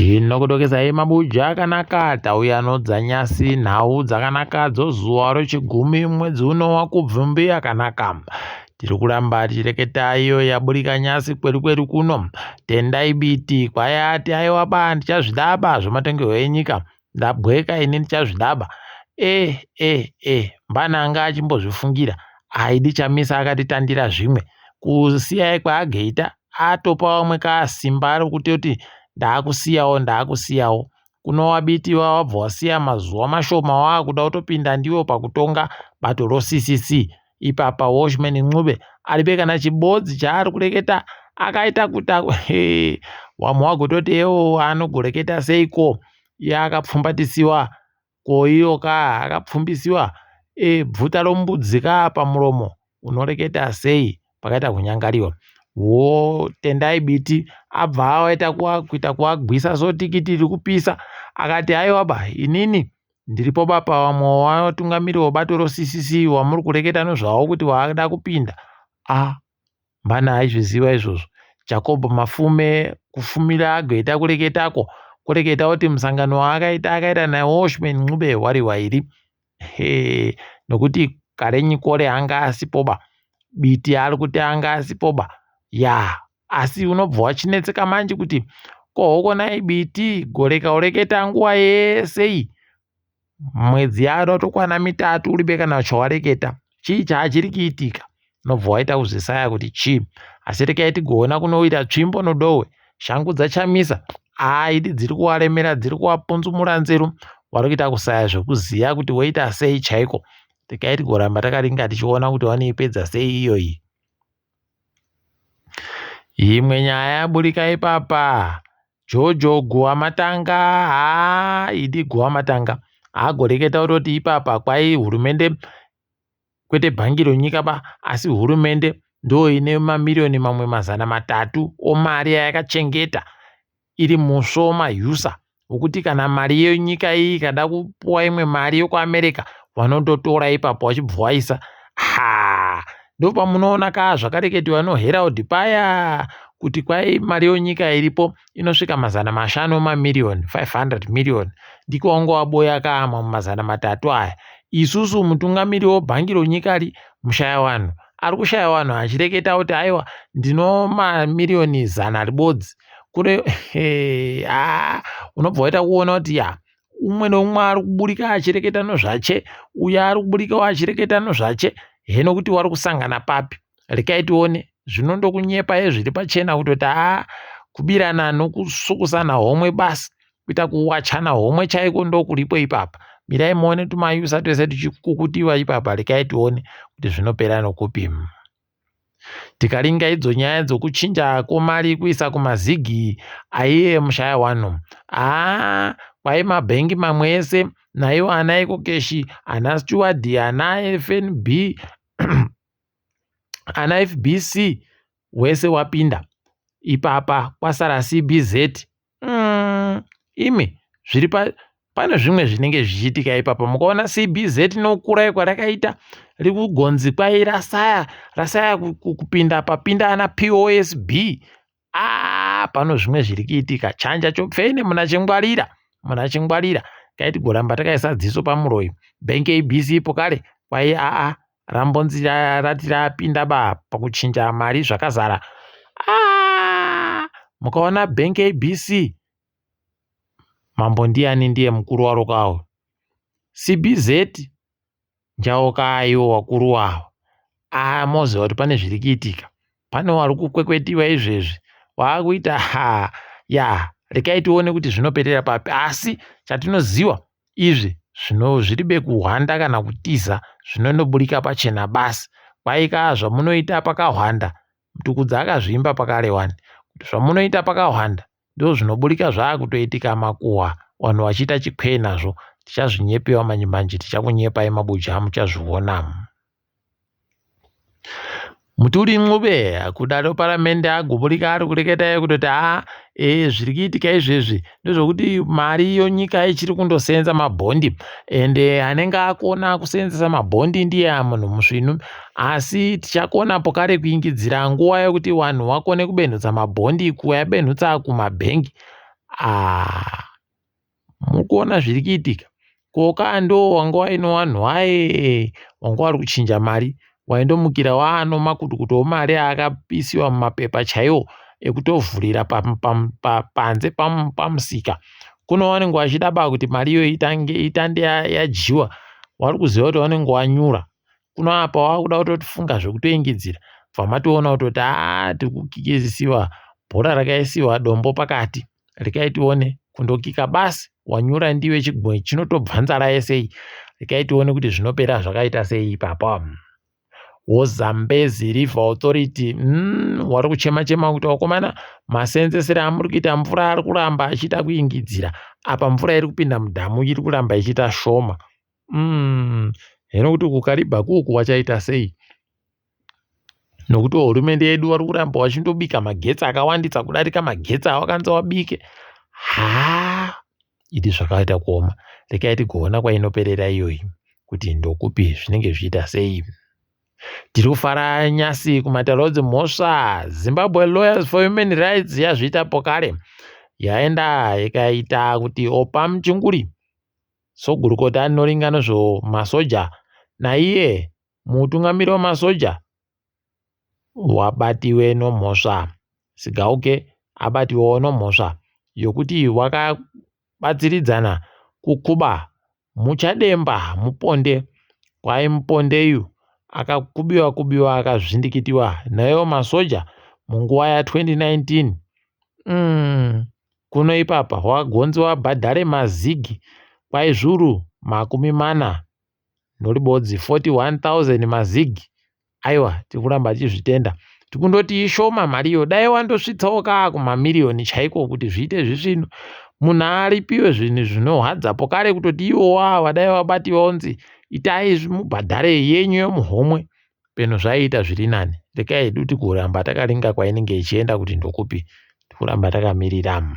Ndinokudokedzai mabuja akanaka, tauya nodzanyasi nhau dzakanaka dzozuva rechigumi mwedzi uno waKubvumbi akanaka. Tiri kuramba tichireketa iyo yaburika nyasi kwedu kuno. Tendai biti kwayati aiwaba ndichazvidaba zvematongerwo enyika. Ndabweka ini ndichazvidaba. Mbananga achimbozvifungira. Aidi chamisa akatitandira zvimwe. Kusiyai kwaAgeita atopa vamwe kasimba rokutoti ndakusiyawo kunova biti wabva wasiya mazuva mashoma waakuda kutopinda ndiwo pakutonga bato roCCC. Ipapa Watchman Ncube aribe kana chibodzi chaari kureketa akaita kuti wamwe wagototi anogoreketa seiko iye akapfumbatisiwa koiyo akapfumbisiwa bvuta rombudzi pamuromo unoreketa sei pakaita kunyangariwa. Tendai biti abva awaita kuita kuagwisa sotikiti riri kupisa akati aiwaba inini ndiripo bapa wamwe watungamirira bato roCCC wamuri kureketa nezvawo kuti waada kupinda. Mbana aizviziva izvozvo. Jacob Mafume kufumira Ageita kureketako kureketa kuti musangano akaita naWatchman Ncube wari wairi. Nokuti karenyi kore anga asipoba biti ari kuti anga asipoba asi unobva wachinetseka manje kuti kohokonai biti goreka ureketa nguva yesei mwedzi yaanotokwana 3 uribe kana chawareketa chii chachiri kuitika. Unobva waita kuzvisaya kuti chii, asi rekai tigoona kunoita tsvimbo nodohwe shangu dzachamisa idi dziri kuvaremera dziri kuvapunzumura nzeru vari kuita kusaya zvokuziya kuti woita sei chaiko. Rekai tigoramba takaringa tichiona kuti vanoipedza sei iyoyi. Imwe nyaya yaburika ipapa Jojo Guamatanga idi Guamatanga agoreketa kutoti ipapa kwai hurumende kwete bhangi ronyika asi hurumende ndo ine mamirioni mamwe 300 omari yakachengeta iri musoma yusa wokuti kana mari yenyika iyi ikada kupuwa imwe mari yokuAmerica vanondotora ipapa wachibva waisa. Ndopamunoona zvakareketiwa noHerald paya kuti kwai mari yenyika iripo inosvika 500 mamirioni 500 million ndiko wangu waboya kaamwa mu300 aya. Isusu mutungamiri webhangi ronyikari mushaya wanhu ari kushaya wanhu achireketa kuti aiwa ndino mamirioni 100 ribodzi kure. Unobva waita kuona kuti umwe noumwe ari kuburika achireketa nozvache uyo ari kuburikawo achireketa nozvache. Heno kuti wari kusangana papi. Rekai tione zvinondokunyepa zviri pachena kutoti kubirana nokusukusana homwe basi kuita kuwachana homwe chaiko ndokuripo ipapa. Mirai muone tumayusa twese tuchikukutiwa ipapa. Rekai tione kuti zvinopera nokupi. Tikaringa idzo nyaya dzokuchinja kwemari kuisa kumazigi aiye mushaya wanhu kwai mabhengi mamwe ese naiwo ana ekokeshi ana Steward ana FNB ana FBC wese wapinda ipapa kwasara CBZ. Imi zviri pane zvimwe zvinenge zvichiitika ipapa. Mukaona CBZ nokura kwarakaita rikugonzi kwai rasaya kupinda papinda ana POSB. Pano zvimwe zviri kuitika. Chanja chopfene muna chingwarira kaiti goramba takaisa dziso pamuroyi. Bank ABC ipo kare kwai rambonzi rati rapinda pakuchinja mari zvakazara. Mukaona Bank ABC mambo ndiani ndiye mukuru waro kawo. CBZ njawo kayo wakuru wawo. Moziva kuti pane zviri kuitika. Pane wari kukwekwetiwa izvezvi waakuita rekai tione kuti zvinoperera papi. Asi chatinoziva izvi zviribe kuhwanda kana kutiza zvinondoburika pachena basi. Kwaika zvamunoita pakahwanda mutukudza akazvimba pakarewani kuti zvamunoita pakahwanda ndo zvinoburika zvaakutoitika makuhwa vanhu vachiita chikwee nazvo. Tichazvinyepewa manje tichakunyepai mabuja muchazviona. Muturi Ncube kudaro paramende agoburika ari kureketa kutoti zviri kuitika izvezvi ndezvokuti mari yonyika ichiri kundosenza mabhondi ende anenge akona kusenzesa mabhondi ndiye munhu musvinu. Asi tichakona pokare kuingidzira nguva yokuti vanhu vakone kubenhutsa mabhondi kuyabenhutsa kumabhengi. Mukuona zviri kuitika. Koka ndo wanga waino wanhu waye wanga wari kuchinja mari, waindomukira makutukutu mari akapisiwa mumapepa chaiwo ekutovhurira panze pamusika. Kuno wanenge wachidaba kuti mari iyo itande yajiwa, wari kuziva kuti wanenge wanyura. Kuno apa wakuda kutofunga zvekutoingidzira, bva matoona kutoti tiri kukikisiwa, bhora rakaisiwa dombo pakati, rekai tione kundokika basi, wanyura ndiwe chigwe chinotobva nzara yese. Rekai tione kuti zvinopera zvakaita sei ipapa. Zambezi River Authority wari kuchema kuti wakomana, masenzesere amuri kuita mvura ari kuramba achiita kuingidzira. Apa mvura iri kupinda mudhamu iri kuramba ichiita shoma. Hino kuti kukaribha kuku wachaita sei? Nokuti hurumende yedu wari kuramba wachindobika magetsi akawandisa kudarika magetsi awakanza wabike. Idi zvakaita kuoma. Rekai tigoona kwainoperera iyoyi kuti ndokupi zvinenge zvichiita sei. Tiri kufara nyasi kumatarauzi mhosva. Zimbabwe Lawyers for Human Rights yazviitapo kare, yaenda ikaita kuti Opa Muchinguri, sogurukota anoringa nezvomasoja, naiye mutungamiri wamasoja wabatiwe nomhosva. Sigauke abatiwewo nomhosva yokuti wakabatsiridzana kukuba Muchademba Muponde. Kwai Mupondeyu akakubiwa akazvindikitiwa nayo masoja munguva ya2019. Kuno ipapa wagonzi wabhadhare mazigi kwai zviuru 40 noribodzi 41,000 mazigi. Aiwa, tikuramba tichizvitenda. Tikundoti ishoma mariyo, dai wandosvitsawo kumamiliyoni chaiko kuti zviite zvisvino. Munhu aripiwe zvinhu zvinohadzapo kare kutoti iwo wadai wabatiwa onzi itai mubhadhare yenyu yomuhomwe, peno zvaiita zviri nani. Rekai hedu tikuramba takaringa kwainenge ichienda kuti ndokupi, tikuramba takamirira.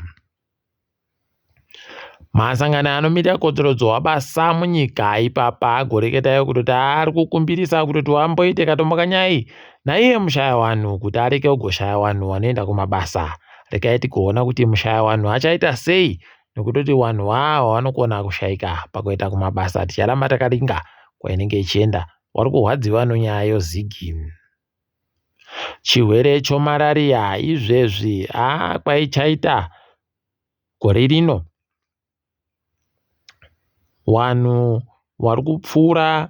Masangano anomira kodzorodzo wabasa munyika ipapa agoreketayo kutoti ari kukumbirisa kutoti wamboite katombokanyai naiye mushaya wanhu kuti areke kugoshaya wanhu wanoenda kumabasa. Rekai tikuona kuti mushaya wanhu achaita sei, nokutoti wanhu wanokona kushayika pakuenda kumabasa. Ticharamba takaringa kwainenge ichienda. Wari kurwadziwa nonyaya yozigi. Chirwere chomarariya izvezvi kwaichaita gore rino wanhu wari kupfuura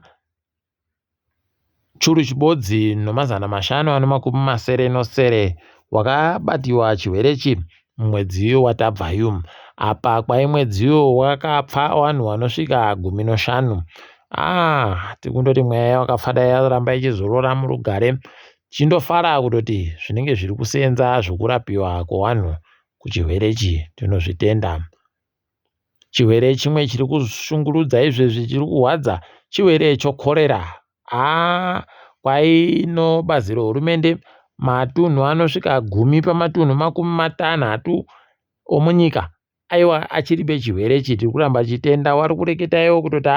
churu chibodzi (590) wakabatiwa chirwerechi mumwedzi watabvayu. Apa kwai mwedziwo wakapfa wanhu wanosvika 15. Tikundoti mweya wakafada yaramba ichizorora murugare. Chindofara kutoti zvinenge zviri kusenza zvokurapiwa kwewanhu kuchirwerechi tinozvitenda. Chirwere chimwe chiri kushungurudza izvezvi chiri kurwadza chirwere chokorera. Kwaino bazi rehurumende matunhu anosvika 10 pamatunhu 60 omunyika aiwa achiribe chirwerechi. Tiri kuramba chitenda. Wari kureketayo kutoti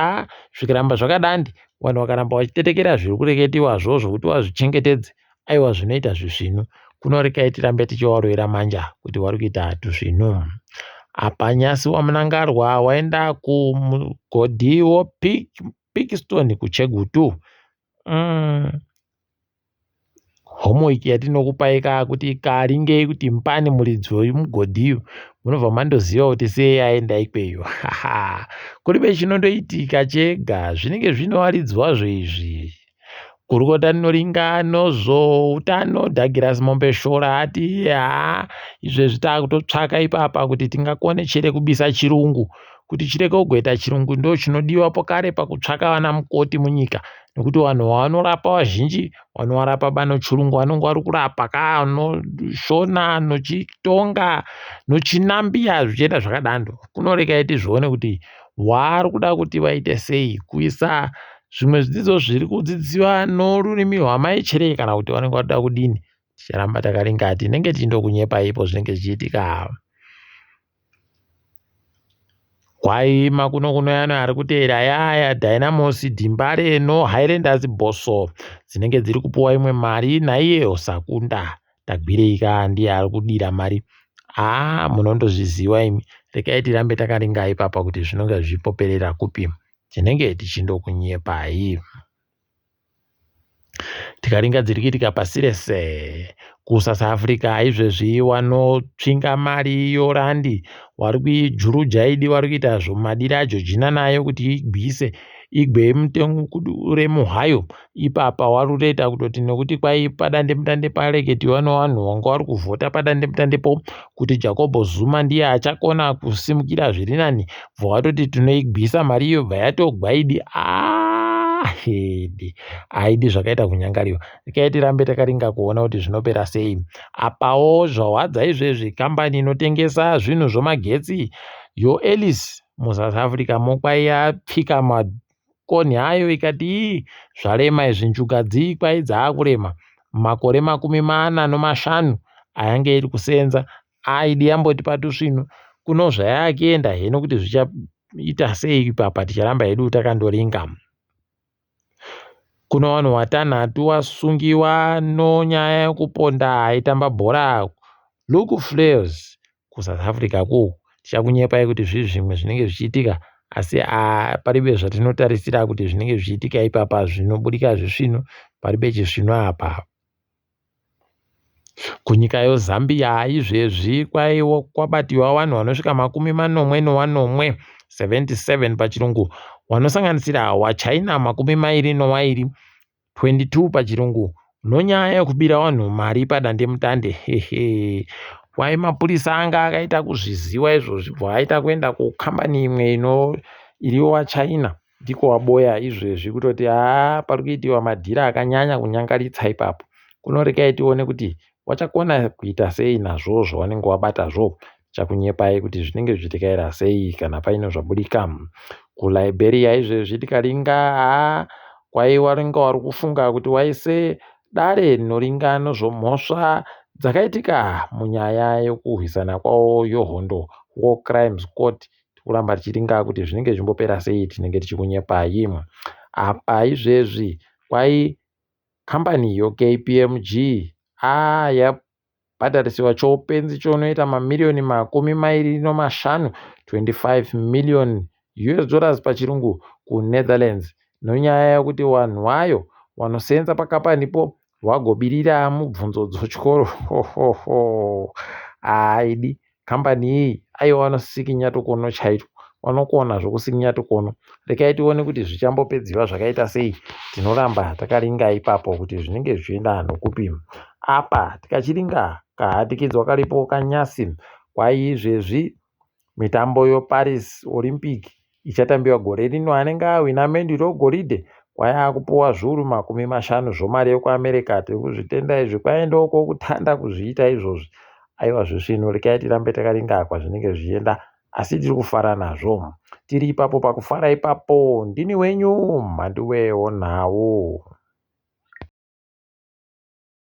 zvikiramba zvakadandi, vanhu vakaramba vachitetekera zviri kureketiwazvo zvokuti wazvichengetedze, aiwa zvinoita zvisvinu. Kunorekai tirambe tichiwarwira manja kuti wari kuita tuzvinu. Apa nyasi wamunangarwa waenda kumugodhi woPikstone kuChegutu. Homework yatinokupai kuti karingei kuti mupani muridzi wemugodhiyu munobva mandoziva kuti sei aenda ikweyo. Kuribe chinondoitika chega, zvinenge zvinovaridzwazvo izvi. Gurukota rinoringa nozvoutano Douglas Mombeshora ati izvezvi takutotsvaka ipapa kuti tingakone chere kubisa chirungu, kuti chireke kugoita chirungu ndo chinodiwapo kare pakutsvaka vana mukoti munyika, nekuti vanhu vanorapa vazhinji vanovarapa bano chirungu vanenge vari kurapa noshona nochitonga nochinambia zvichienda zvakadando. Kunorekai tizvione kuti vari kuda kuti vaite sei kuisa zvimwe zvidzidzo zviri kudzidziwa norurimi rwamaicherei kana kuti vanenge vakuda kudini. Ticharamba takaringa tinenge tindokunyepa ipo zvinenge zvichiitika. Kwaima kuno yana ari kuteera yaya Dynamos Dimbare Highlanders Boso dzinenge dziri kupuwa imwe mari naiye Osakunda Tagbireika ndiye ari kudira mari. Munondozviziva imi, regai tirambe takaringa ipapa kuti zvinonga zvichipoperera kupi, tinenge tichindokunyepai. Tikaringa dziri kuitika pasi rese, kuSouth Africa izvezvi wanotsvinga mari yorandi, wari kuijurujaidi, wari kuita zvomadiro aJoji nayo kuti igwise igwe mutengu remuhayo. Ipapa wari kutoita kutoti nekuti kwai padandemutande pareketiwa nevanhu vanga vari kuvhota padandemutande kuti Jacob Zuma ndiye achakona kusimukira zviri nani, bvatoti tinoigwisa mari iyo bva yatogwaidi. Haidi zvakaita kunyangariwa. Regai tirambe takaringa kuona kuti zvinopera sei. Apawo zvahwadza izvezvi kambani inotengesa zvinhu zvemagetsi yoEllis muSouth Africa mokwai yapfika makonhi ayo ikati zvarema izvi, njugadzi kwai dzaakurema. Makore 45 ayange iri kusenza, aidi yamboti patusvino kuno zvayakienda heno kuti zvichaita sei ipapa, ticharamba hedu takandoringa. Kuno vanhu 6 vasungiwa nonyaya yekuponda aitamba bhora Luke Flares kuSouth Africa ko. Tichakunyepai kuti zvimwe zvinenge zvichiitika, asi paribe zvatinotarisira kuti zvinenge zvichiitika ipapa zvinobudika zvisvino, paribe chisvino apa. Kunyika yoZambia izvezvi kwabatiwa vanhu vanosvika 41 77 pachirungu, vanosanganisira waChina 22 22 pachirungu, nonyaya yekubira vanhu mari padandemutande. Kwai mapurisa anga akaita kuzviziva izvozvi, bvaita kuenda kukambani imwe iriyo waChina ndiko waboya izvezvi kutoti pari kuitiwa madhira akanyanya kunyangaritsa ipapo. Kunoregai tione kuti wachakona kuita sei nazvo zvawanenge wabatazvo. Chakunyepai kuti zvinenge zvichitikaira sei kana paine zvabudika. KuLiberia izvezvi tikaringa kwai waringa wari kufunga kuti waise dare rinoringa nezvomhosva dzakaitika munyaya yokurwisana kwawo yohondo, War Crimes Court. Tikuramba tichiringa kuti zvinenge zvimbopera sei, tinenge tichikunyepai. Apa izvezvi kwai kambani yoKPMG yabhadharisiwa choupenzi chonoita mamirioni 25 $25 million pachirungu kuNetherlands, nonyaya yekuti vanhu vayo vanosenza pakambanipo vagobirira mubvunzo dzotyoro. Haidi kambani iyi aiwa vanosikinya tukono chaito, vanokona zvokusikinya tukono. Regai tione kuti zvichambopedziwa zvakaita sei. Tinoramba takaringa ipapo kuti zvinenge zvichienda nokupi. Apa tikachiringa kahatikidzwa karipo kanyasi, kwai izvezvi mitambo yoParis Olympic ichatambiwa gore rino, anenge awina menduro yegoridhe kwai akupuwa zviuru 50 zvomari yekuAmerica. Tiri kuzvitenda izvi, kwaendawo kutanda kuzviita izvozvi. Aiwa zvisvino, regai tirambe takaringa kwazvinenge zvichienda, asi tiri kufara nazvo. Tiri ipapo pakufara ipapo. Ndini wenyu Mhanduwe Onhau.